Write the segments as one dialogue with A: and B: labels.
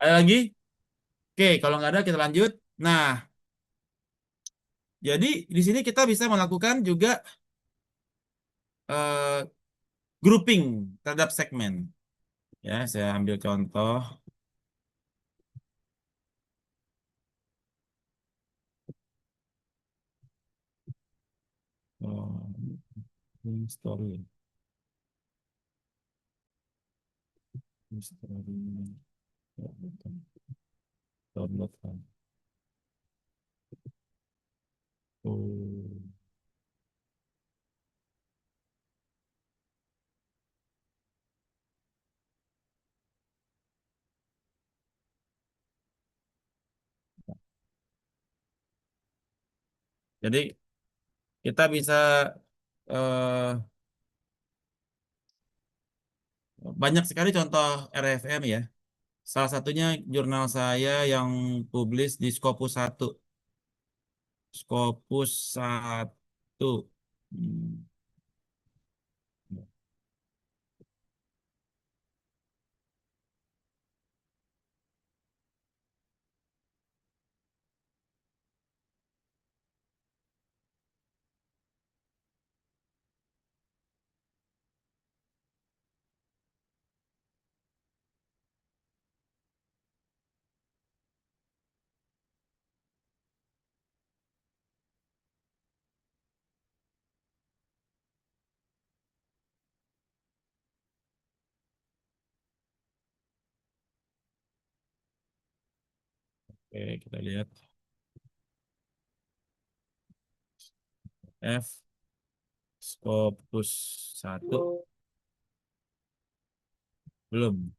A: Ada lagi? Oke, kalau nggak ada kita lanjut. Nah, jadi di sini kita bisa melakukan juga eh, grouping terhadap segmen. Ya, saya ambil contoh. Oh, ini story. Ini story. Ya, betul. Download kan. Oh. Jadi kita bisa eh, banyak sekali contoh RFM ya. Salah satunya jurnal saya yang publis di Scopus 1. Scopus 1. Hmm. Oke, kita lihat F Scopus 1 belum.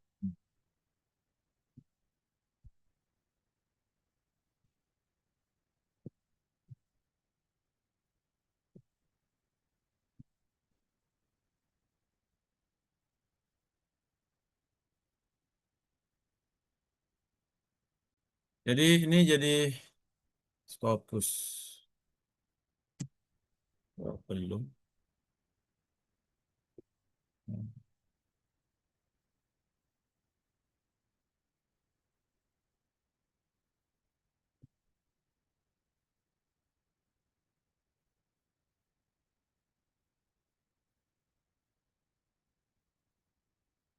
A: Jadi ini jadi Scopus. Oh, belum.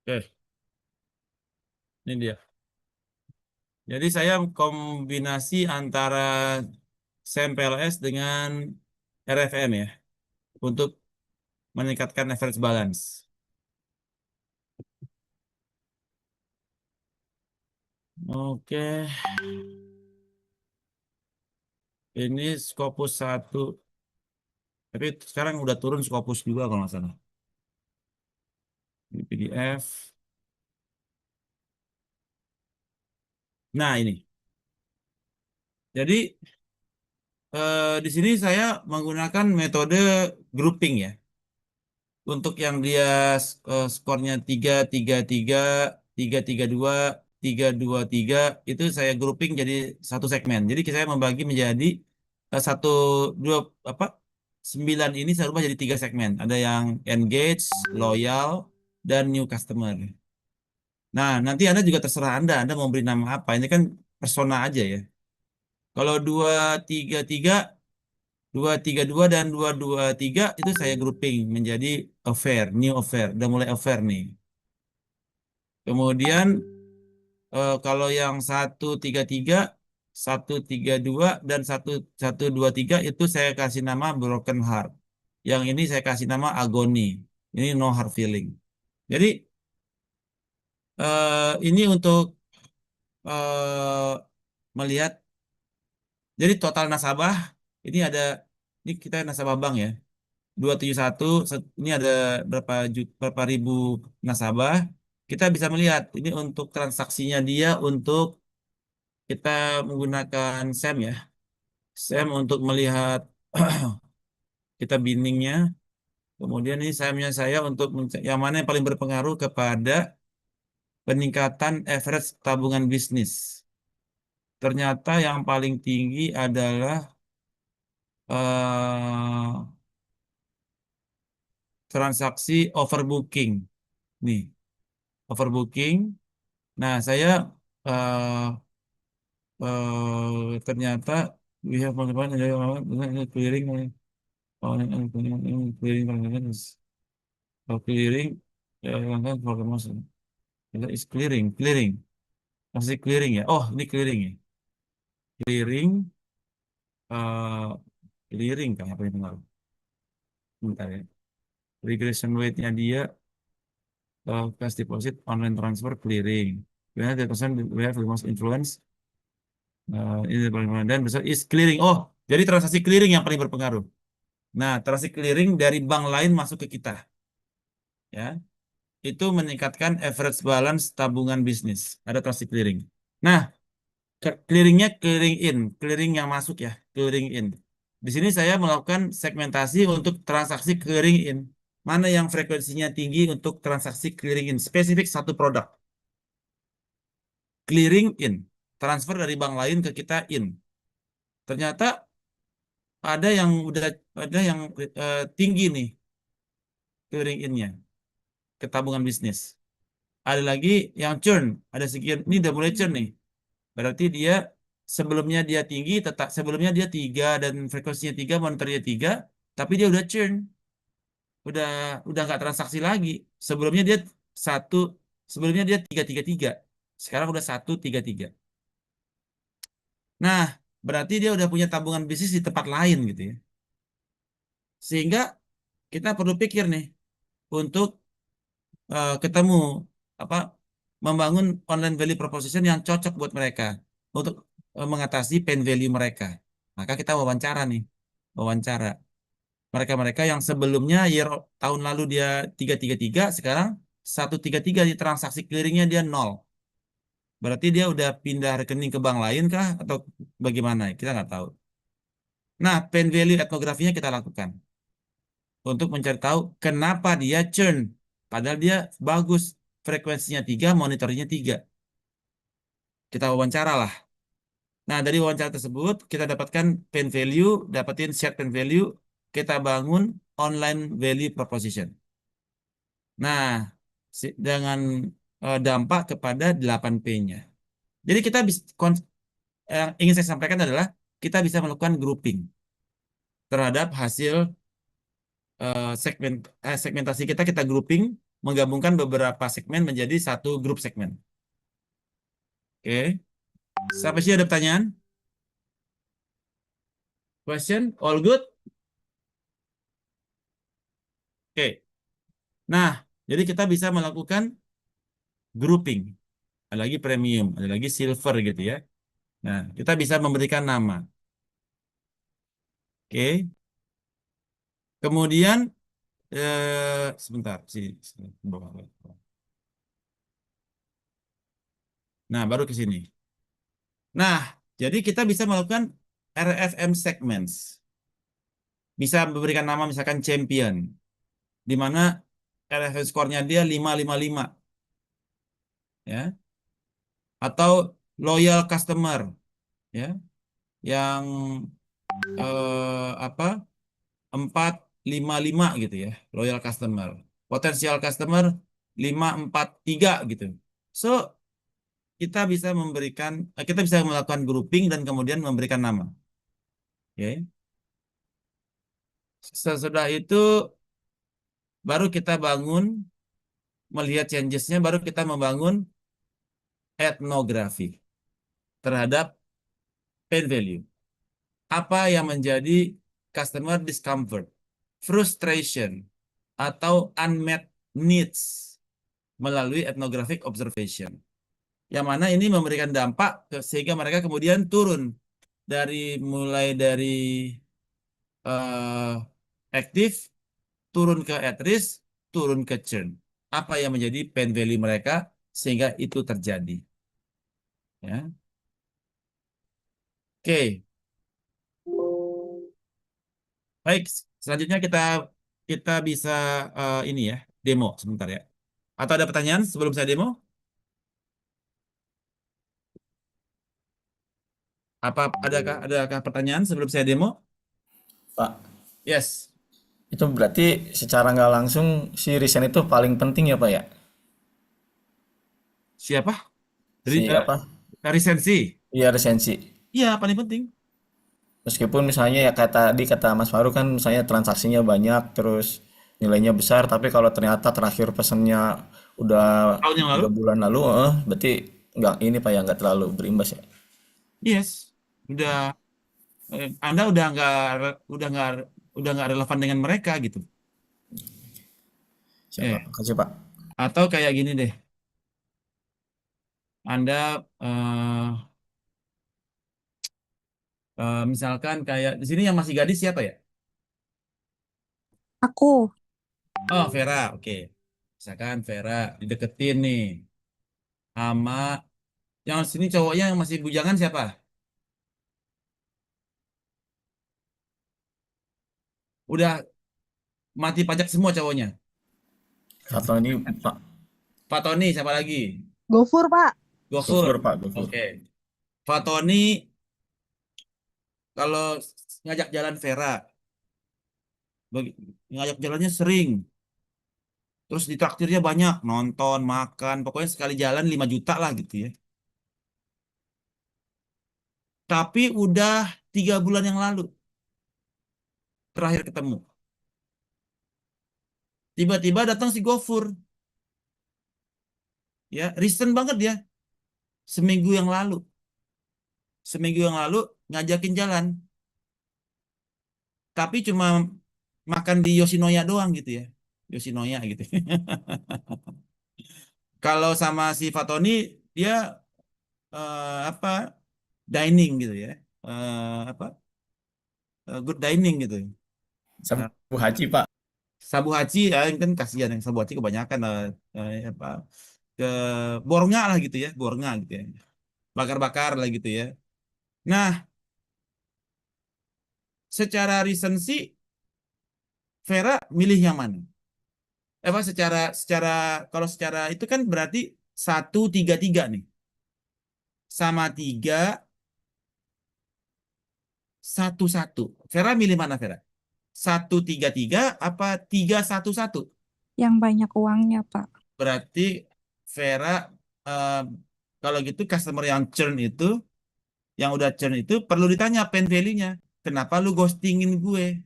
A: Oke, ini dia. Jadi saya kombinasi antara SAM-PLS dengan RFM ya untuk meningkatkan average balance. Oke, ini Scopus 1. Tapi sekarang udah turun Scopus juga kalau nggak salah. Di PDF. Nah ini. Jadi di sini saya menggunakan metode grouping ya. Untuk yang dia skornya 3-3-3, 3-3-2, 3-2-3 itu saya grouping jadi satu segmen. Jadi saya membagi menjadi satu dua apa 9 ini saya rubah jadi tiga segmen. Ada yang engage, loyal, dan new customer. Nah, nanti Anda juga terserah Anda mau beri nama apa. Ini kan persona aja ya. Kalau 2-3-3, 2-3-2 dan 2-2-3 itu saya grouping menjadi affair, new affair. Udah mulai affair nih. Kemudian kalau yang 1-3-3, 1-3-2 dan 1-1-2-3 itu saya kasih nama broken heart. Yang ini saya kasih nama agony. Ini no hard feeling. Jadi ini untuk melihat, jadi total nasabah ini ada, ini kita nasabah bank ya. 271 ini ada berapa ribu nasabah. Kita bisa melihat ini untuk transaksinya dia untuk kita menggunakan SEM ya. SEM untuk melihat kita binningnya. Kemudian ini SEM-nya saya untuk yang mana yang paling berpengaruh kepada peningkatan average tabungan bisnis. Ternyata yang paling tinggi adalah eh, transaksi overbooking. Nih, overbooking. Nah, saya eh, ternyata we have multiple clearing clearing clearing langkah for the most is clearing masih clearing ya, oh ini clearing ya, clearing eh clearing kan apa itu ngaruh, bentar ya, regression weight-nya dia cash deposit online transfer clearing, karena the person we have the most influence ini paling dan besar is clearing, oh jadi transaksi clearing yang paling berpengaruh. Nah, transaksi clearing dari bank lain masuk ke kita, ya, itu meningkatkan average balance tabungan bisnis. Ada transaksi clearing. Nah, clearingnya clearing yang masuk ya, clearing in. Di sini saya melakukan segmentasi untuk transaksi clearing in. Mana yang frekuensinya tinggi untuk transaksi clearing in, spesifik satu produk. Clearing in, transfer dari bank lain ke kita in. Ternyata ada yang udah ada yang tinggi nih clearing innya ke tabungan bisnis. Ada lagi yang churn, ada sekian, ini udah mulai churn nih. Berarti dia sebelumnya dia tinggi, tetap sebelumnya dia 3 dan frekuensinya 3, moneternya 3, tapi dia udah churn, udah udah nggak transaksi lagi. Sebelumnya dia satu, sebelumnya dia 333, sekarang udah 133. Nah, berarti dia udah punya tabungan bisnis di tempat lain gitu ya. Sehingga kita perlu pikir nih untuk ketemu apa membangun online value proposition yang cocok buat mereka untuk mengatasi pain value mereka. Maka kita wawancara nih, wawancara mereka-mereka yang sebelumnya tahun lalu dia 333, sekarang 133 di transaksi clearingnya dia nol. Berarti dia udah pindah rekening ke bank lain kah atau bagaimana? Kita nggak tahu. Nah, pain value etnografinya kita lakukan untuk mencari tahu kenapa dia churn. Padahal dia bagus, frekuensinya 3, monitornya 3. Kita wawancara lah. Nah, dari wawancara tersebut kita dapatkan pain value, dapatin set pain value, kita bangun online value proposition. Nah, dengan dampak kepada 8P-nya. Jadi kita bisa yang ingin saya sampaikan adalah kita bisa melakukan grouping terhadap hasil segmentasi kita grouping, menggabungkan beberapa segmen menjadi satu grup segmen. Oke. Sampai sini ada pertanyaan? Question? All good? Oke. Nah, jadi kita bisa melakukan grouping. Ada lagi premium, ada lagi silver gitu ya. Nah, kita bisa memberikan nama. Oke. Kemudian, sebentar. Nah, baru ke sini. Nah, jadi kita bisa melakukan RFM segments. Bisa memberikan nama misalkan champion, di mana RFM skornya dia 555, ya, atau loyal customer, ya, yang apa 455 gitu ya, loyal customer, potensial customer 543 gitu. So kita bisa melakukan grouping dan kemudian memberikan nama, ya. Sesudah itu baru kita bangun, melihat changesnya, baru kita membangun etnografi terhadap pain value. Apa yang menjadi customer discomfort, frustration, atau unmet needs melalui ethnographic observation. Yang mana ini memberikan dampak sehingga mereka kemudian turun mulai dari aktif, turun ke at risk, turun ke churn. Apa yang menjadi pain value mereka sehingga itu terjadi. Ya. Oke, baik. Selanjutnya kita kita bisa ini ya, demo sebentar ya. Atau ada pertanyaan sebelum saya demo? Adakah pertanyaan sebelum saya demo?
B: Pak,
A: Yes.
B: itu berarti secara nggak langsung si resign itu paling penting ya Pak ya?
A: Siapa? Jadi
B: Si apa?
A: Lisensi.
B: Iya, resensi.
A: Iya, paling penting.
B: Meskipun misalnya ya kayak tadi kata Mas Faru kan misalnya transaksinya banyak terus nilainya besar tapi kalau ternyata terakhir pesennya udah
A: Tahun yang lalu,
B: 3 bulan lalu berarti nggak ini Pak ya nggak terlalu berimbas ya.
A: yes. Udah, Anda udah nggak relevan dengan mereka gitu.
B: Siapa?
A: Eh,
B: Makasih Pak.
A: atau kayak gini deh. Anda misalkan kayak di sini yang masih gadis siapa ya?
C: Aku,
A: Oh, Vera, oke. Misalkan Vera dideketin nih sama yang sini cowoknya yang masih bujangan siapa? Udah mati pajak semua cowoknya.
B: Atau ini Pak
A: Pak Tony siapa lagi?
C: Gofur, Pak.
A: Gofur.
B: Gofur Pak Gofur.
A: Oke. Pak Tony kalau ngajak jalan Vera, ngajak jalannya sering. Terus ditraktirnya banyak, nonton, makan, pokoknya sekali jalan 5 juta lah gitu ya. Tapi udah 3 bulan yang lalu terakhir ketemu. Tiba-tiba datang si Gofur, ya, recent banget ya, seminggu yang lalu. Seminggu yang lalu ngajakin jalan, tapi cuma makan di Yoshinoya doang gitu ya. Yoshinoya gitu. Kalau sama si Fatoni dia apa dining gitu ya. Apa good dining gitu. Eh,
B: Sabu Haji Pak.
A: Sabu Haji ya kan kasihan yang Sabu Haji kebanyakan apa ke Bornga lah gitu ya, Bornga gitu ya. Bakar-bakar lah gitu ya. Nah, secara recency Vera milih yang mana? Apa secara secara kalau secara itu kan berarti 1 3 3 nih. Sama 3 1 1. Vera milih mana Vera? 1 3 3 apa 3 1 1?
C: Yang banyak uangnya, Pak.
A: Berarti Vera eh, kalau gitu customer yang churn itu, yang udah churn itu perlu ditanya pain value-nya. Kenapa lu ghostingin gue?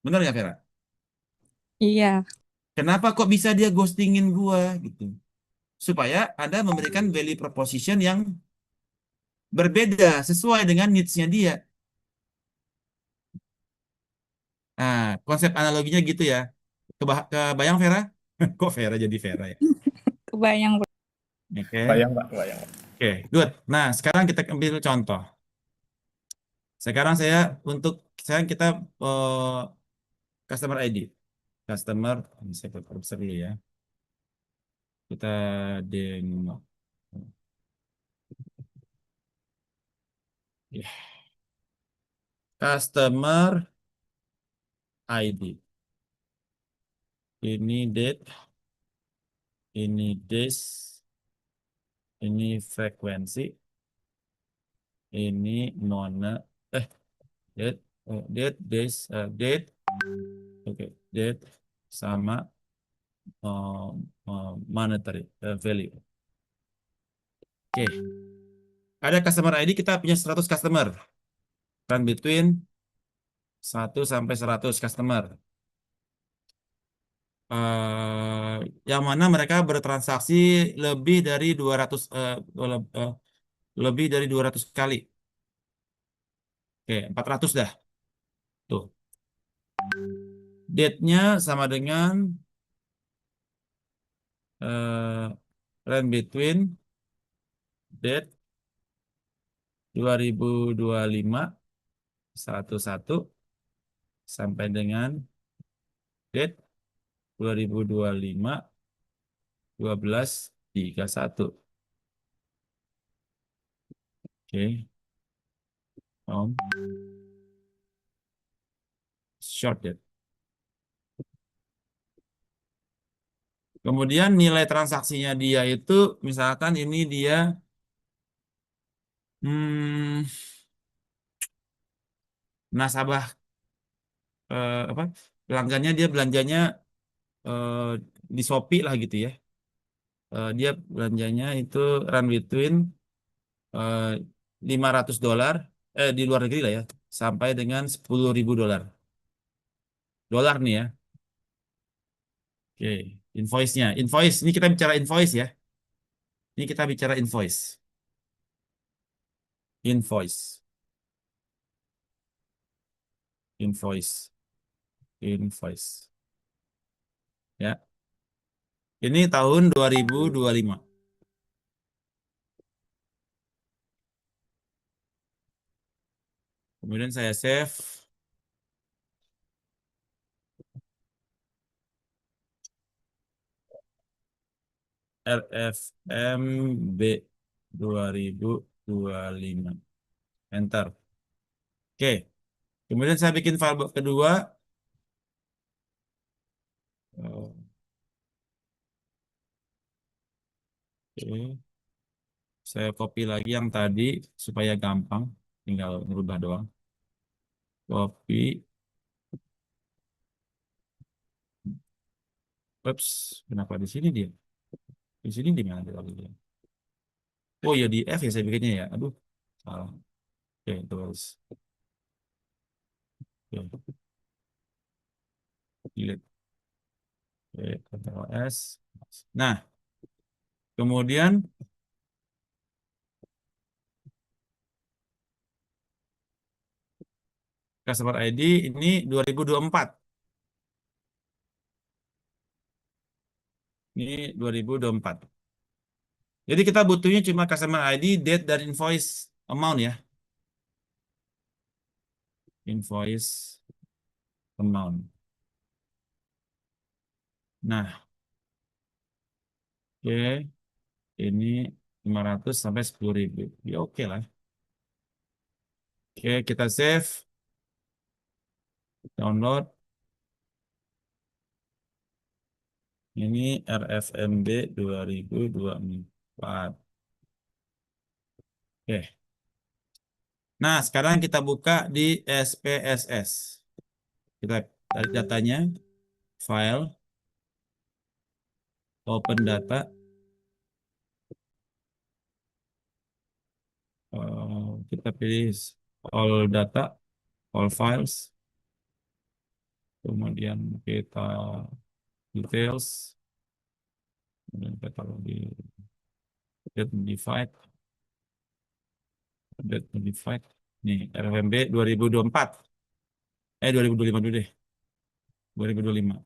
A: Bener nggak Vera?
C: Iya.
A: Kenapa kok bisa dia ghostingin gue gitu? Supaya Anda memberikan value proposition yang berbeda sesuai dengan needs-nya dia. Nah, konsep analoginya gitu ya. Kebayang Vera? Kok Vera jadi Vera ya?
C: Kebayang.
A: Oke,
B: Bayang Pak, bayang.
A: oke, good. Nah, sekarang kita ambil contoh. Sekarang sekarang kita eh, customer ID. Customer, ini saya periksa dulu ya. Kita demo. Ya, customer ID. Ini date, ini days, ini frekuensi, ini nona, eh, date, date, days, date, oke, date sama monetary value. Oke, ada customer ID, kita punya 100 customer. Run between 1 sampai 100 customer. Yang mana mereka bertransaksi lebih dari 200 lebih dari 200 kali. Oke, 400 dah. Tuh. Date-nya sama dengan run between date 2025 11 sampai dengan date 2025 12 31. Oke, Om. Short date. Kemudian nilai transaksinya dia itu misalkan ini dia hmm, nasabah apa pelanggannya dia belanjanya eh, di Shopee lah gitu ya. Dia belanjanya itu run between eh, $500, di luar negeri lah ya, sampai dengan $10.000. Dolar nih ya. Oke, invoice-nya. Invoice, ini kita bicara invoice ya. Ini kita bicara invoice. Invoice. Invoice. Invoice. Ya. Ini tahun 2025. Kemudian saya save. RFMB 2025. Enter. Oke. Kemudian saya bikin file kedua. Oke. Saya copy lagi yang tadi supaya gampang. Tinggal merubah doang. Copy. Ups, kenapa di sini dia? Di sini di mana dia? Oh ya di F ya saya bikinnya ya. Aduh, salah. Oke, terus. Oke, delete. Oke, Ctrl S. Nah, kemudian customer ID ini 2024. Ini 2024. Jadi kita butuhnya cuma customer ID, date, dan invoice amount ya. Invoice amount. Nah, oke. Ini 500 sampai 10.000. Ya oke lah. Oke, kita save. Download. Ini RFMB 2024. Oke. Nah, sekarang kita buka di SPSS. Kita tarik datanya, file, open data. Kita pilih all data, all files. Kemudian kita details. Kemudian kita taruh di get modified. Get modified. Nih, RFMB 2024. 2025 dulu deh. 2025.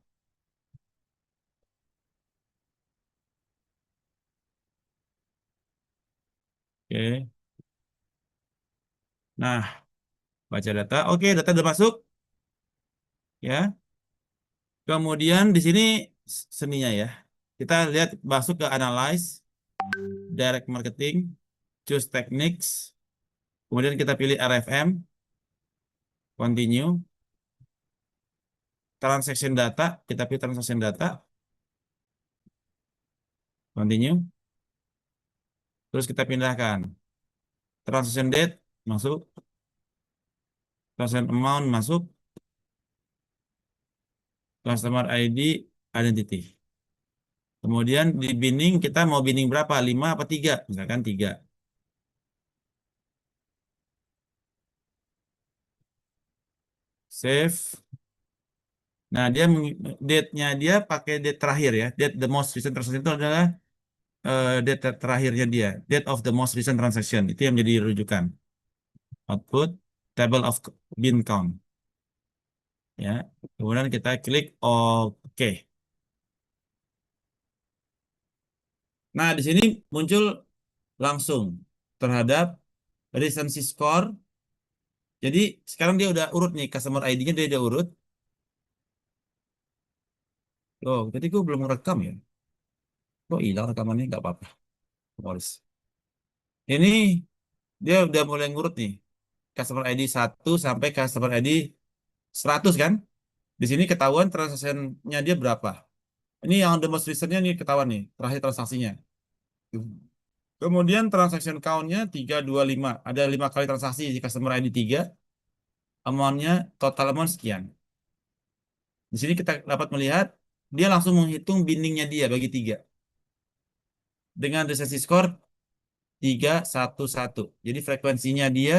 A: Oke. Nah, baca data. Oke, data udah masuk. Ya. Kemudian di sini seninya ya. Kita lihat masuk ke analyze, direct marketing, choose techniques. Kemudian kita pilih RFM, continue, transaction data, kita pilih transaction data, continue. Terus kita pindahkan transaction date masuk, transaction amount masuk, customer ID, identity. Kemudian di binning kita mau binning berapa? 5 apa 3? Misalkan 3. Save. Nah, dia date-nya dia pakai date terakhir ya. Date the most recent transaction itu adalah date terakhirnya dia. Date of the most recent transaction. Itu yang menjadi rujukan. Output table of bin count. Ya. Kemudian kita klik OK. Nah, di sini muncul langsung terhadap recency score. Jadi sekarang dia udah urut nih, customer ID-nya dia udah urut. Oh, tadi gue belum rekam ya. Kok hilang rekamannya? Nggak apa-apa. Polis. Ini dia udah mulai ngurut nih. Customer ID 1 sampai customer ID 100 kan? Di sini ketahuan transaksinya dia berapa. Ini yang the most recent-nya nih ketahuan nih, terakhir transaksinya. Kemudian transaction count-nya 325. Ada 5 kali transaksi di customer ID 3. Amount-nya total amount sekian. Di sini kita dapat melihat dia langsung menghitung binningnya dia bagi 3. Dengan recency score 311. Jadi frekuensinya dia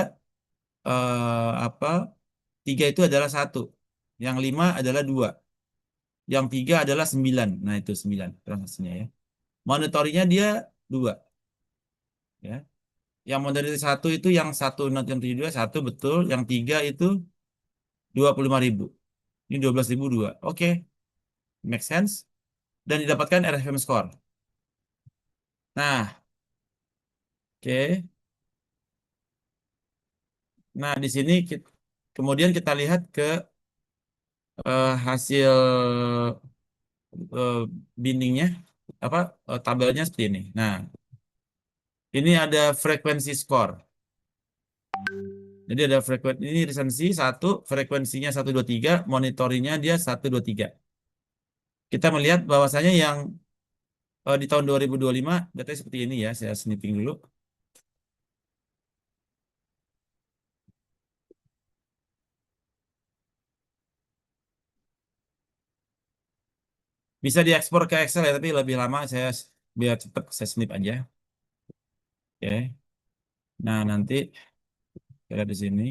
A: apa? 3 itu adalah satu, yang 5 adalah 2, yang 3 adalah 9. Nah, itu 9 transaksinya ya. Monitoringnya dia 2 ya. Yang model satu itu yang satu not yang 72 satu betul, yang 3 itu 25.000. Ini 12.000 dua. Oke, make sense dan didapatkan RFM score. Nah, oke. Nah, di sini kemudian kita lihat ke hasil eh, bindingnya apa tabelnya seperti ini. Nah, ini ada frekuensi skor. Jadi ada frekuensi ini resensi satu, frekuensinya 123, monitoringnya dia 123. Kita melihat bahwasanya yang di tahun 2025 datanya seperti ini ya. Saya snipping dulu. Bisa diekspor ke Excel ya, tapi lebih lama saya biar cepat saya snip aja. Oke. Nah, nanti kita lihat di sini.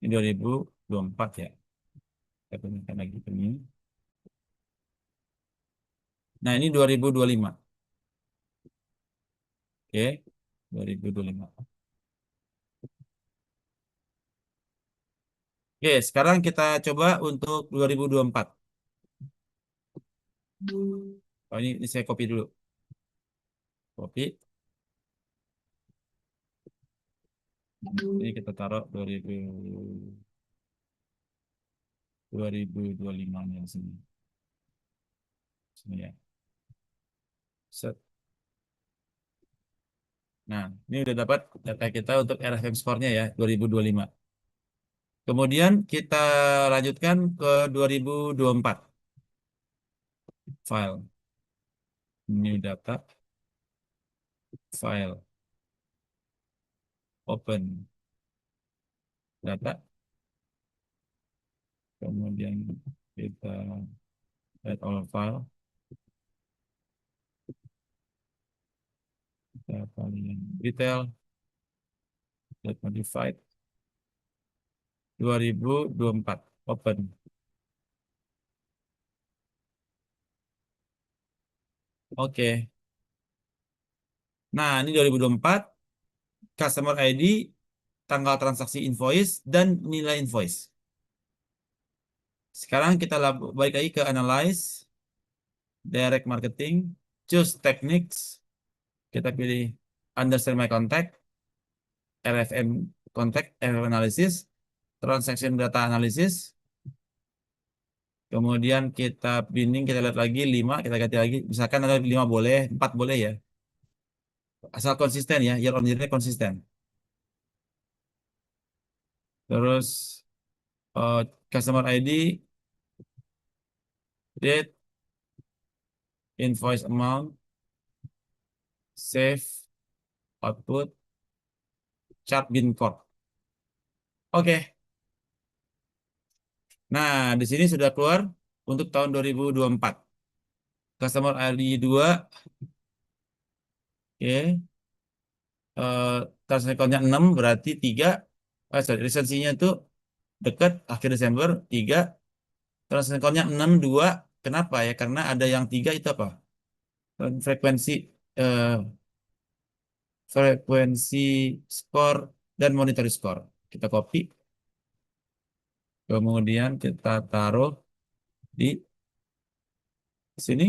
A: Ini 2024 ya. Saya pindah lagi ke ini. Nah, ini 2025. Oke. 2025. Oke, sekarang kita coba untuk 2024. Oh, ini saya copy dulu. Copy. Ini kita taruh 2025 nya di sini. Sini ya. Set. Nah, ini udah dapat data kita untuk RFM score-nya ya, 2025. Kemudian kita lanjutkan ke 2024. File. New data. File. Open. Data. Kemudian kita add all file. Kita paling detail. Get modified. 2024. Open. Oke. Nah, ini 2024. Customer ID, tanggal transaksi invoice, dan nilai invoice. Sekarang kita balik lagi ke analyze, direct marketing, choose techniques, kita pilih understand my contact, RFM contact, RFM analysis, transaction data analysis, kemudian kita binding, kita lihat lagi 5, kita ganti lagi, misalkan ada 5 boleh, 4 boleh ya, asal konsisten ya, year on year-nya konsisten. Terus customer ID, date, invoice amount, save, output, chart bin code. Oke. Nah, di sini sudah keluar untuk tahun 2024. Customer ID 2, oke. Transaksi account-nya 6, berarti 3. Sorry, resensinya itu dekat akhir Desember 3. Transaksi account-nya 6, 2. Kenapa ya? Karena ada yang 3 itu apa? Frekuensi eh, frekuensi skor dan monetary score. Kita copy, kemudian kita taruh di sini.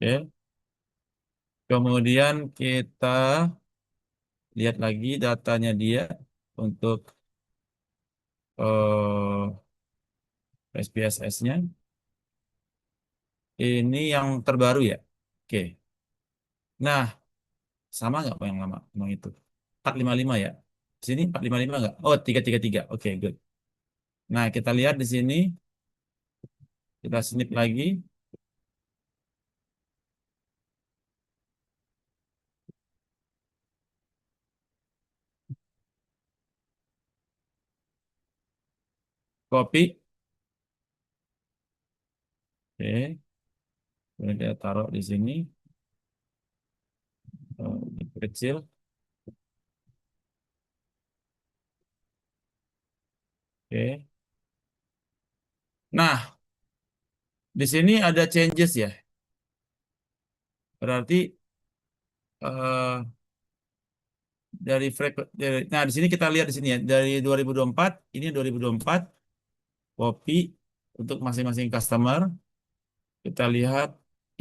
A: Oke. Kemudian kita lihat lagi datanya dia untuk SPSS-nya. Ini yang terbaru ya. Oke. Nah, sama nggak Pak yang lama? Emang itu. 455 ya. Sini 455 nggak? Oh, 333. Oke, good. Nah, kita lihat di sini. Kita snip lagi. Copy. Oke. Kemudian kita taruh di sini, kecil. Oke. Nah, di sini ada changes ya. Berarti eh, nah di sini kita lihat di sini ya dari 2024 ini 2024 kopi untuk masing-masing customer. Kita lihat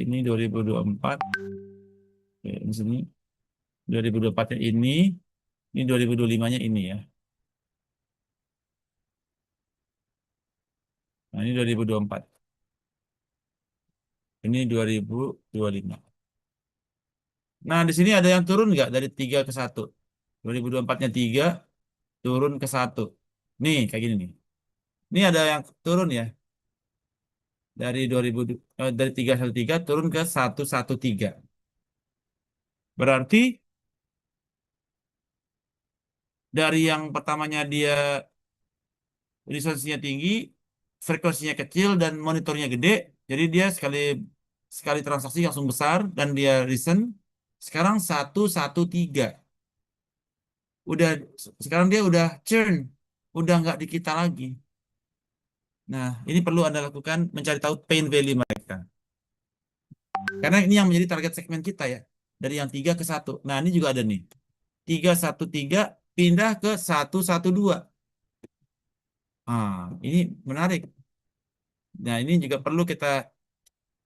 A: ini 2024. Oke, di sini 2024-nya ini 2025-nya ini ya. Nah, ini 2024. Ini 2025. Nah, di sini ada yang turun nggak dari 3 ke 1? 2024-nya 3 turun ke 1. Nih, kayak gini nih. Ini ada yang turun ya. Dari 313 turun ke 113. Berarti dari yang pertamanya dia resolusinya tinggi, frekuensinya kecil dan monitornya gede, jadi dia sekali sekali transaksi langsung besar dan dia recent. Sekarang 113. Udah sekarang dia udah churn, udah nggak di kita lagi. Nah, ini perlu Anda lakukan mencari tahu pain value mereka. Karena ini yang menjadi target segmen kita ya. Dari yang 3 ke 1. Nah, ini juga ada nih. 313 pindah ke 112. Ah, ini menarik. Nah, ini juga perlu kita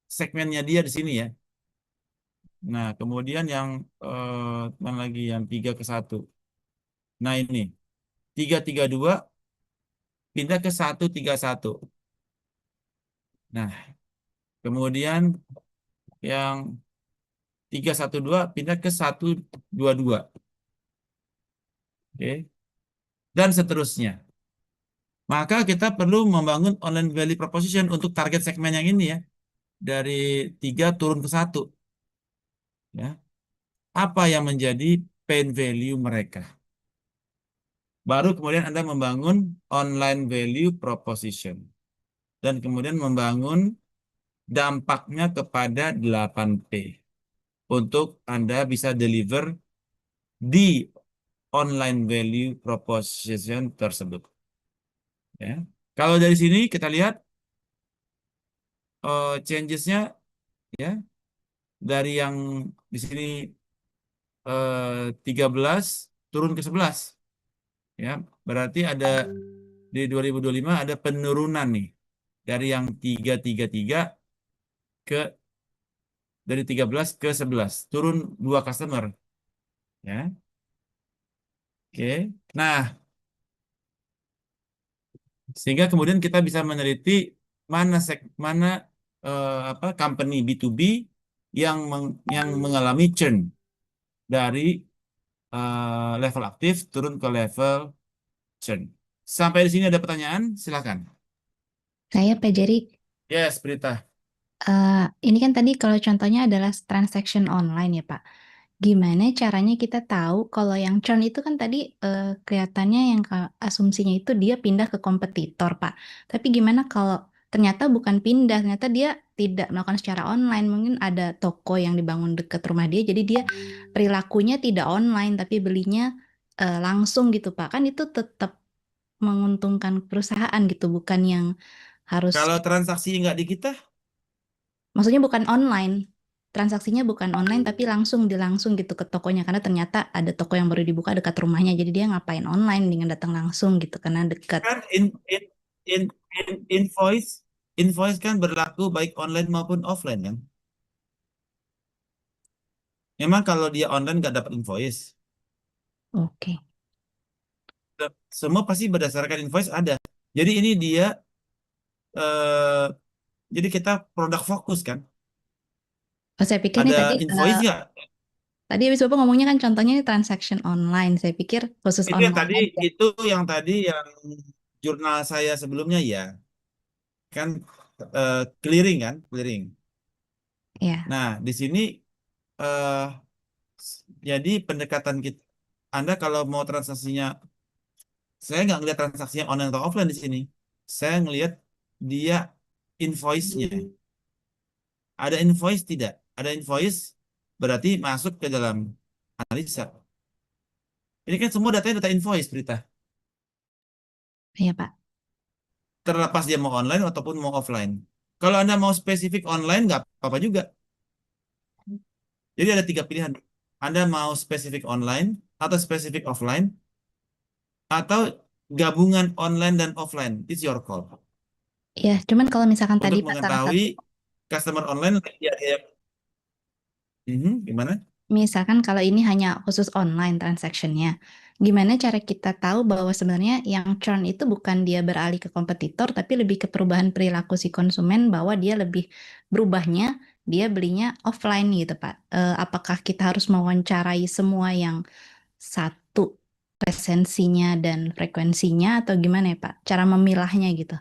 A: segmennya dia di sini ya. Nah, kemudian yang mana lagi yang 3 ke 1. Nah, ini 332 pindah ke 131. Nah, kemudian yang 312 pindah ke 122. Oke. Dan seterusnya. Maka kita perlu membangun online value proposition untuk target segmen yang ini ya. Dari 3 turun ke 1. Ya. Apa yang menjadi pain value mereka? Baru kemudian Anda membangun online value proposition. Dan kemudian membangun dampaknya kepada 8P. Untuk Anda bisa deliver di online value proposition tersebut. Ya. Kalau dari sini kita lihat changes-nya ya dari yang di sini 13 turun ke 11 ya. Berarti ada di 2025 ada penurunan nih dari yang 333 ke dari 13 ke 11 turun 2 customer ya. Oke. Nah, sehingga kemudian kita bisa meneliti mana apa company B2B yang mengalami churn dari level aktif turun ke level churn. Sampai di sini ada pertanyaan? Silakan.
D: Saya Pak Jeri,
A: Yes, Berita.
D: ini kan tadi kalau contohnya adalah transaction online ya Pak. Gimana caranya kita tahu kalau yang churn itu kan tadi kelihatannya yang asumsinya itu dia pindah ke kompetitor Pak. Tapi gimana kalau ternyata bukan pindah, ternyata dia tidak melakukan secara online. Mungkin ada toko yang dibangun dekat rumah dia, jadi dia perilakunya tidak online tapi belinya langsung gitu Pak. Kan itu tetap menguntungkan perusahaan gitu, bukan yang harus.
A: Kalau transaksi nggak di kita,
D: Maksudnya bukan online. Transaksinya bukan online tapi langsung gitu ke tokonya karena ternyata ada toko yang baru dibuka dekat rumahnya. Jadi dia ngapain online dengan datang langsung gitu karena dekat.
A: kan in, invoice invoice kan berlaku baik online maupun offline kan. Memang kalau dia online nggak dapat invoice.
D: Oke.
A: Semua pasti berdasarkan invoice ada. Jadi ini dia eh, jadi kita produk fokus kan.
D: Oh, saya pikir nih
A: Ada
D: tadi
A: invoice nggak?
D: tadi habis Bapak ngomongnya kan contohnya ini transaction online. Saya pikir khusus
A: Itu yang
D: online
A: tadi
D: aja.
A: itu yang tadi yang jurnal saya sebelumnya ya kan clearing kan clearing.
D: Ya.
A: Nah di sini eh, jadi pendekatan kita Anda kalau mau transaksinya saya nggak ngelihat transaksinya online atau offline di sini. Saya ngelihat dia invoice-nya. Ada invoice tidak? Ada invoice berarti masuk ke dalam analisa. Ini kan semua datanya data invoice, berita.
D: Iya, Pak.
A: Terlepas dia mau online ataupun mau offline. Kalau Anda mau spesifik online, nggak apa-apa juga. Jadi ada tiga pilihan. Anda mau spesifik online atau spesifik offline atau gabungan online dan offline. It's your call.
D: Ya, cuman kalau misalkan tadi
A: Untuk
D: Pak salah
A: mengetahui
D: satu,
A: customer online, ya, ya. Gimana?
D: misalkan kalau ini hanya khusus online transactionnya, gimana cara kita tahu bahwa sebenarnya yang churn itu bukan dia beralih ke kompetitor, tapi lebih ke perubahan perilaku si konsumen bahwa dia lebih berubahnya, dia belinya offline gitu, Pak. Apakah kita harus mewawancarai semua yang satu presensinya dan frekuensinya atau gimana ya, Pak? Cara memilahnya gitu.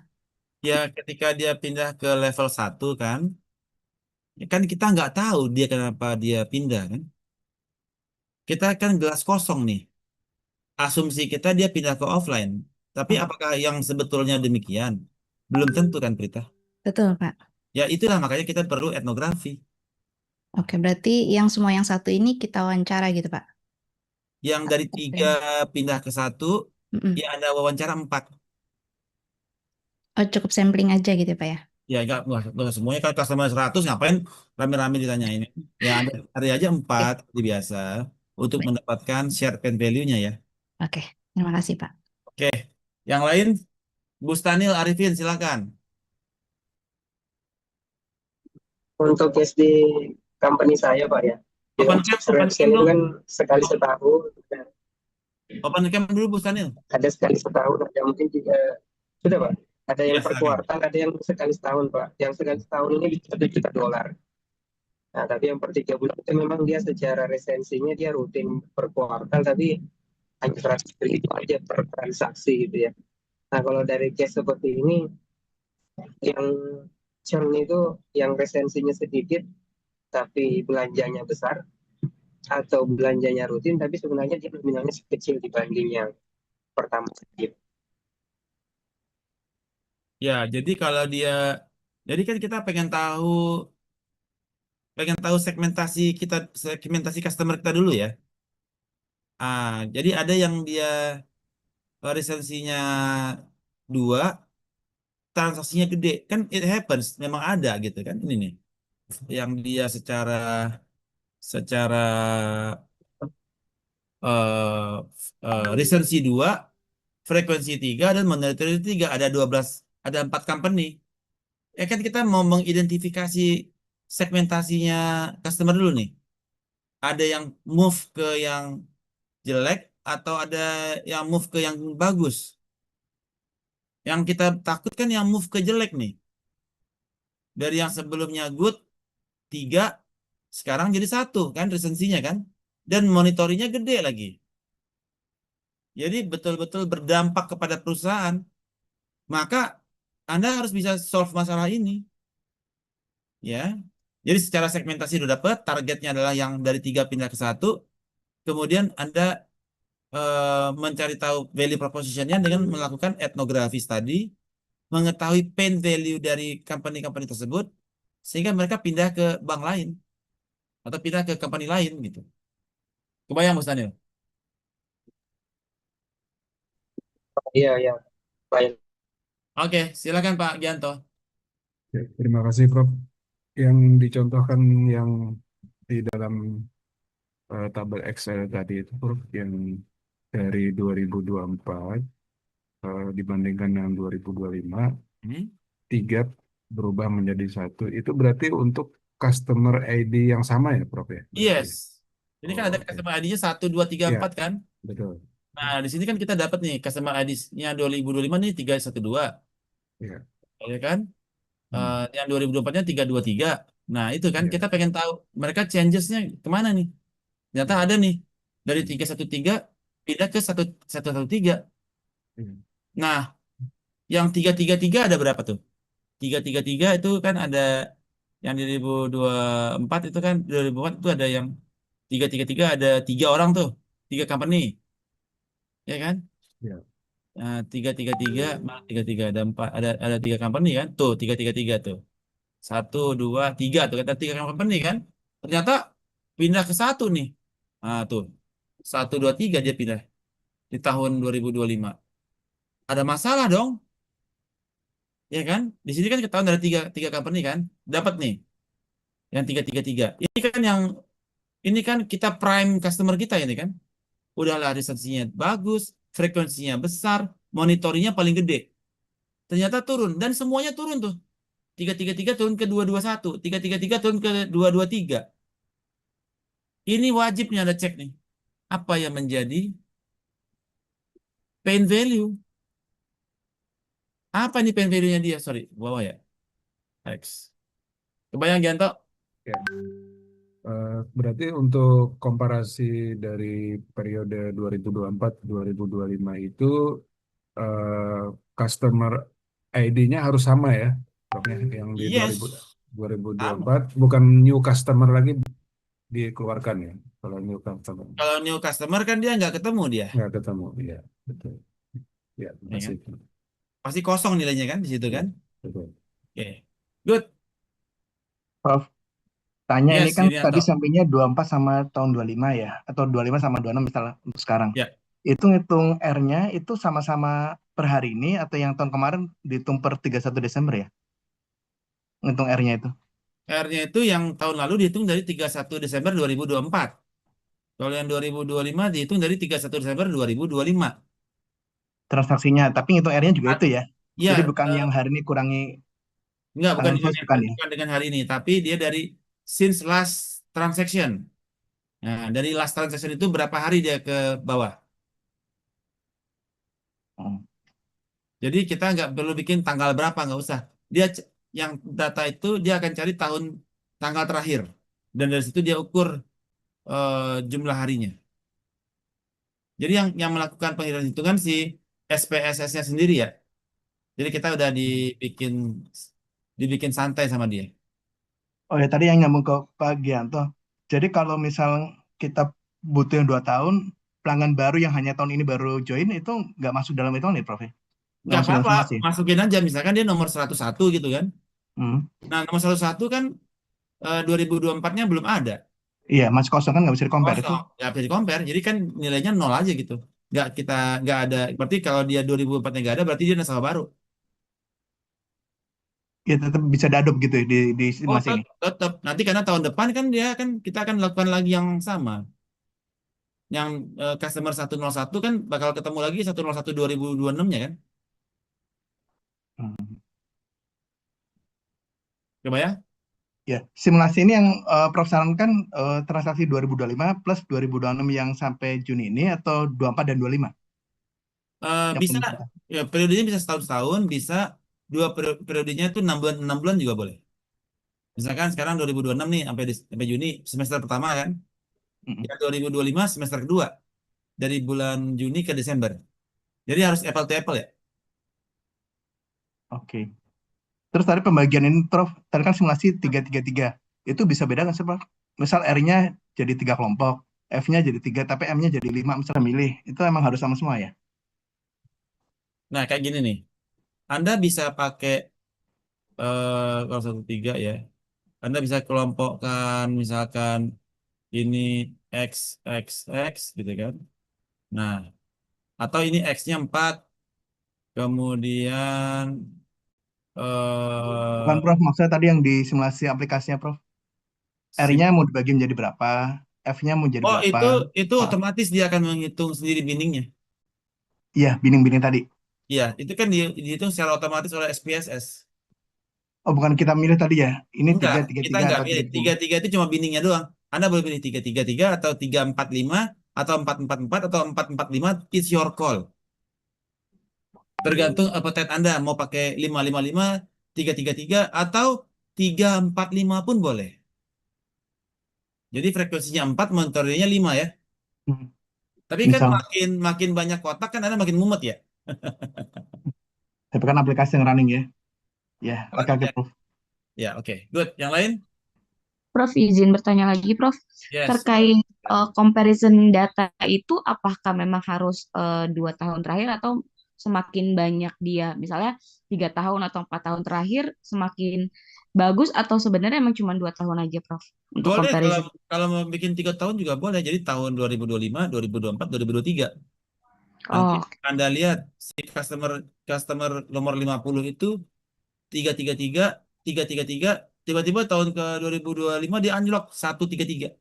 A: Ya, ketika dia pindah ke level 1 kan, kan kita nggak tahu dia kenapa dia pindah kan. Kita kan gelas kosong nih. Asumsi kita dia pindah ke offline. Tapi apakah yang sebetulnya demikian? Belum tentu kan, Prita.
D: Betul, Pak.
A: Ya itulah makanya kita perlu etnografi.
D: Oke, berarti yang semua yang satu ini kita wawancara gitu, Pak.
A: Yang dari
D: Oke.
A: 3 pindah ke 1,
D: Mm-mm.
A: ya ada wawancara 4.
D: Oh, cukup sampling aja gitu, Pak ya.
A: Ya nggak semuanya kan customer 100 ngapain rame-rame ditanyain. Ya ada aja
D: Oke,
A: 4 seperti biasa untuk
D: baik.
A: mendapatkan share and value-nya ya.
D: Oke, terima kasih, Pak.
A: Oke, yang lain Bustanil Arifin silakan.
E: Untuk case di company saya Pak ya, yang
A: Open
E: subscription
A: cam
E: itu
A: dong.
E: kan sekali setahun, dan
A: Open cam dulu Bustanil.
E: ada sekali setahun, ada mungkin juga sudah Pak. Ada yang
A: Ya
E: per
A: silakan.
E: kuartal, ada yang sekali setahun Pak. Yang sekali setahun ini bisa $1 juta. Nah, tapi yang per 3 bulan itu memang dia secara resensinya dia rutin per kuartal, tapi hanya 100.000 aja per transaksi gitu ya. Nah, kalau dari case seperti ini, yang churn itu yang resensinya sedikit, tapi belanjanya besar, atau belanjanya rutin tapi sebenarnya dia nominalnya kecil dibanding yang pertama sedikit.
A: Ya, jadi kalau dia jadi kan kita pengen tahu segmentasi customer kita dulu ya. Jadi ada yang dia lisensinya 2, transaksinya gede. Kan it happens, memang ada gitu kan. Ini nih, yang dia secara secara eh resensi 2, frekuensi 3, dan monetary 3. Ada 4 company. Ya kan kita mau mengidentifikasi segmentasinya customer dulu nih. Ada yang move ke yang jelek atau ada yang move ke yang bagus. Yang kita takutkan yang move ke jelek nih. Dari yang sebelumnya good 3, sekarang jadi 1 kan resensinya kan. Dan monitoringnya gede lagi. Jadi betul-betul berdampak kepada perusahaan. Maka Anda harus bisa solve masalah ini. Ya. Jadi secara segmentasi udah dapat, targetnya adalah yang dari 3 pindah ke 1. Kemudian Anda mencari tahu value propositionnya dengan melakukan etnografi tadi, mengetahui pain value dari company-company tersebut, sehingga mereka pindah ke bank lain atau pindah ke company lain gitu. Kebayang, Mas Daniel?
E: Iya, ya, baik.
A: Oke, silakan Pak Gianto.
F: Ya, terima kasih Prof. Yang dicontohkan yang di dalam tabel Excel tadi itu Prof, yang dari 2024 dibandingkan dengan 2025,
A: Hmm?
F: 3 berubah menjadi 1. Itu berarti untuk customer ID yang sama ya Prof ya? Berarti.
A: Yes. Ini kan
F: Oh,
A: ada
F: oke.
A: customer ID-nya 1, 2, 3,
F: Ya,
A: 4 kan?
F: betul.
A: Nah, di sini kan kita dapat nih customer ID-nya 2025 nih 312,
F: Ya.
A: ya kan?
F: Hmm.
A: Yang 2024-nya 323. Nah, itu kan
F: Ya.
A: kita pengen tahu mereka changes-nya kemana nih? Ternyata
F: Ya.
A: ada nih dari
F: Hmm.
A: 313 pindah ke 113.
F: Ya.
A: Nah, yang 333 ada berapa tuh? 333 itu kan ada yang di 2024 itu kan 2004 itu ada yang 333 ada 3 orang tuh, 3 company, ya kan?
F: Ya.
A: Nah, 333 ada 4 ada 3 company kan? Tuh 333 tuh. Satu, dua, tiga tuh kata tiga company kan. Ternyata pindah ke satu nih. Nah tuh, satu, dua, tiga dia pindah di tahun 2025. Ada masalah dong, ya kan? Di sini kan ketahuan dari tiga, tiga company kan. Dapat nih, yang tiga, tiga, tiga. Ini kan kita prime customer kita ini kan. Udahlah resensinya bagus, frekuensinya besar, monitoringnya paling gede. Ternyata turun dan semuanya turun tuh. Tiga tiga tiga turun ke 221, tiga tiga tiga turun ke 223. Ini wajibnya ada cek nih. Apa yang menjadi pain value? Apa nih pain value-nya dia? Sorry, bawah ya. X. Kebayang Gianto?
F: Ya. Berarti untuk komparasi dari periode 2024-2025 itu eh, customer ID-nya harus sama ya, Prof, ya? Yang di
A: Yes. Sama.
F: 2024 bukan new customer lagi dikeluarkan ya. Kalau new customer
A: Kalau new customer kan dia nggak ketemu dia.
F: nggak ketemu, ya betul. Ya, terima
A: Ya
F: kasih.
A: kan? Pasti kosong nilainya kan di situ
F: Ya,
A: kan?
F: betul.
A: Oke. Good.
G: Prof, tanya ini
A: Yes,
G: kan tadi
A: Yulianto.
G: sampainya 24 sama tahun 25 ya, atau 25 sama 26 misalnya untuk sekarang.
A: Ya.
G: Itu ngitung R-nya itu sama-sama per hari ini atau yang tahun kemarin dihitung per 31 Desember ya? Ngitung R-nya itu.
A: R-nya itu yang tahun lalu dihitung dari 31 Desember 2024. Kalau yang 2025 dihitung dari 31 Desember 2025.
G: Transaksinya, tapi ngitung R-nya juga itu ya. Jadi
A: Ya,
G: bukan yang hari ini kurangi
A: enggak, bukan
G: tanggal
A: dengan,
G: close, bukan ya?
A: bukan dengan hari ini, tapi dia dari since last transaction. Nah, dari last transaction itu berapa hari dia ke bawah.
G: Hmm.
A: Jadi kita nggak perlu bikin tanggal berapa, nggak usah. Dia yang data itu dia akan cari tahun tanggal terakhir. Dan dari situ dia ukur jumlah harinya. Jadi yang melakukan penghitungan hitungan si SPSS-nya sendiri ya. Jadi kita udah dibikin santai sama dia.
G: Oh ya, tadi yang nyambung ke Pak Gianto. Jadi kalau misal kita butuh yang 2 tahun, pelanggan baru yang hanya tahun ini baru join itu nggak masuk dalam hitungan ya, Prof? Ya? Nggak
A: Nggak
G: masuk dalam
A: apa-apa,
G: simulasi ya?
A: masukin aja. Misalkan dia nomor 101 gitu kan.
G: Hmm.
A: Nah, nomor 101 kan 2024-nya belum ada.
G: Iya, masih kosong kan nggak bisa di-compare itu.
A: Kosong. Nggak bisa di-compare. Jadi kan nilainya nol aja gitu. Nggak ada. Berarti kalau dia 2004-nya nggak ada, berarti dia nasabah baru.
G: Ya tetap bisa diadop gitu ya di
A: Oh,
G: simulasi ini.
A: tetap. Nanti karena tahun depan kan kita akan lakukan lagi yang sama. Yang customer 101 kan bakal ketemu lagi 101 2026-nya kan.
G: Hmm.
A: Coba ya.
G: Ya, simulasi ini yang Prof sarankan transaksi 2025 plus 2026 yang sampai Juni ini atau 24 dan 25 yang
A: Bisa
G: penutupan.
A: ya periodenya bisa setahun, bisa dua periodenya itu 6 bulan, 6 bulan juga boleh. Misalkan sekarang 2026 nih sampai Juni semester pertama kan.
G: Mm-mm.
A: Ya 2025 semester kedua dari bulan Juni ke Desember. Jadi harus apple to apple ya.
G: Oke. Terus tadi pembagian ini Prof, tadi kan simulasi 3-3-3. Itu bisa beda nggak sih Prof? Misal R-nya jadi 3 kelompok, F-nya jadi 3, tapi M-nya jadi 5, misalnya milih. Itu emang harus sama semua ya?
A: Nah, kayak gini nih. Anda bisa pakai kalau 1 3 ya. Anda bisa kelompokkan misalkan ini X X X gitu kan. Nah, atau ini X-nya 4, kemudian
G: Bukan
A: eh
G: Prof, maksudnya tadi yang di simulasi aplikasinya Prof.
A: sim-
G: R-nya mau dibagi menjadi berapa, F-nya mau jadi
A: oh
G: berapa.
A: itu
G: Ah,
A: otomatis dia akan menghitung sendiri binningnya.
G: iya, bining-bining tadi.
A: Iya, itu kan dihitung secara otomatis oleh SPSS.
G: Oh, bukan kita milih tadi ya. Ini
A: Enggak,
G: tiga tiga
A: kita
G: tiga
A: enggak
G: atau tiga
A: milih.
G: tiga.
A: Tiga tiga itu cuma binningnya doang. Anda boleh pilih tiga tiga tiga atau 3 4 5 atau 4 4 4 atau 4 4 5. It's your call. Tergantung appetite Anda mau pakai 5 5 5, 3 3 3 atau 3 4 5 pun boleh. Jadi frekuensinya 4, monitoringnya 5 ya.
G: Hmm,
A: Tapi kan
G: misal.
A: makin banyak kotak kan Anda makin mumet ya.
G: Tapi kan aplikasi yang running ya. Ya, oke oke
A: Ya,
G: Prof.
A: ya, oke. Good. Yang lain?
H: Prof, izin bertanya lagi, Prof.
A: Yes.
H: Terkait comparison data itu, apakah memang harus 2 tahun terakhir atau semakin banyak dia, misalnya 3 tahun atau 4 tahun terakhir semakin bagus atau sebenarnya emang cuma 2 tahun aja, Prof, untuk
A: Boleh kalau
H: comparison?
A: kalau mau bikin 3 tahun juga boleh. Jadi tahun 2025, 2024, 2023. Nanti
H: Oh,
A: Anda lihat si customer customer nomor 50 itu 333, 333, tiba-tiba tahun ke 2025 dia anjlok 133.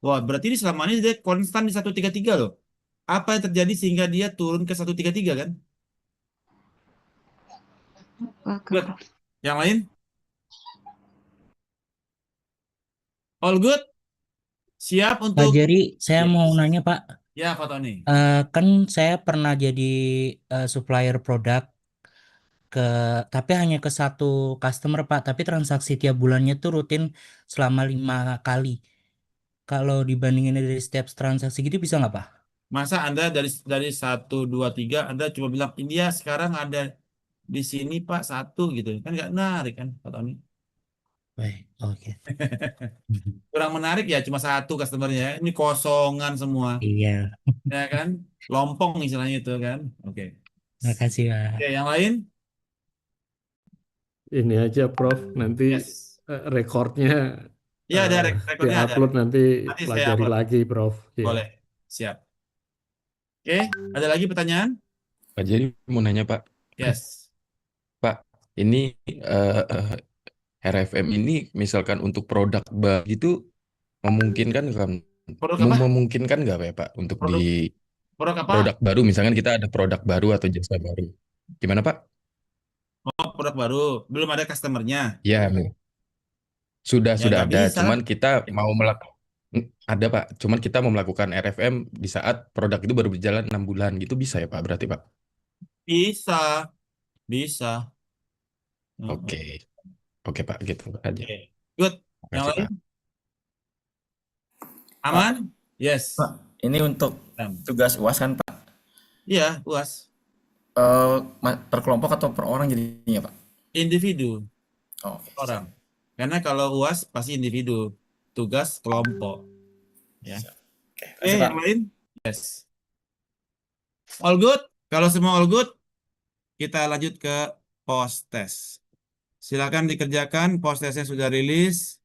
A: Wah, berarti ini selama ini dia konstan di 133 loh. Apa yang terjadi sehingga dia turun ke 133 kan?
H: oke,
A: Good.
H: Prof.
A: Yang lain? All good? Siap
I: Pak
A: untuk
I: Jerry, saya
A: yes.
I: mau nanya Pak.
A: Ya, Pak Tony.
I: Kan saya pernah jadi supplier produk ke, tapi hanya ke satu customer Pak. Tapi transaksi tiap bulannya tuh rutin selama 5 kali. Kalau dibandingin dari setiap transaksi gitu bisa nggak Pak?
A: Masa Anda dari 1, 2, 3 Anda cuma bilang India sekarang ada di sini Pak satu gitu. Kan nggak menarik kan, Pak Tony?
I: Baik, oke.
A: Kurang menarik ya cuma satu customernya. Ini kosongan semua.
I: Iya,
A: Ya kan? Lompong istilahnya itu kan. Oke.
I: makasih Pak.
A: Oke, yang lain?
F: Ini aja Prof, nanti
A: Yes.
F: rekornya
A: Ya ada rekornya ada.
F: diupload nanti
A: Nanti saya
F: pelajari
A: upload.
F: lagi Prof. Ya.
A: Boleh. Siap. Oke, ada lagi pertanyaan?
J: Pak Jadi mau nanya Pak,
A: Yes.
J: Pak, ini RFM ini misalkan untuk produk baru itu memungkinkan kan,
A: Produk apa?
J: memungkinkan nggak ya Pak untuk
A: Produk
J: di
A: produk apa?
J: produk baru, misalkan kita ada produk baru atau jasa baru, gimana Pak?
A: Oh, produk baru. Belum ada customernya.
J: Ya, sudah
A: Ya
J: sudah
A: nggak
J: ada,
A: bisa.
J: cuman kita mau melakukan ada Pak, cuman kita mau melakukan RFM di saat produk itu baru berjalan 6 bulan gitu bisa ya Pak? Berarti Pak?
A: Bisa. Bisa.
J: Oke, oke Pak, gitu aja.
A: Oke. Good. Yang
J: Makasih
A: lain?
J: Pak.
B: Pak,
A: Aman? Yes.
B: Pak, ini untuk tugas UAS kan Pak?
A: Iya, puas.
B: Per kelompok atau per orang jadinya Pak?
A: Individu.
B: Oh, oke.
A: Orang. Karena kalau UAS pasti individu. Tugas kelompok. Ya.
B: Oke,
A: Oke,
B: makasih Pak.
A: yang lain? Yes. All good? Kalau semua all good, kita lanjut ke post test. Silakan dikerjakan, post testnya sudah rilis.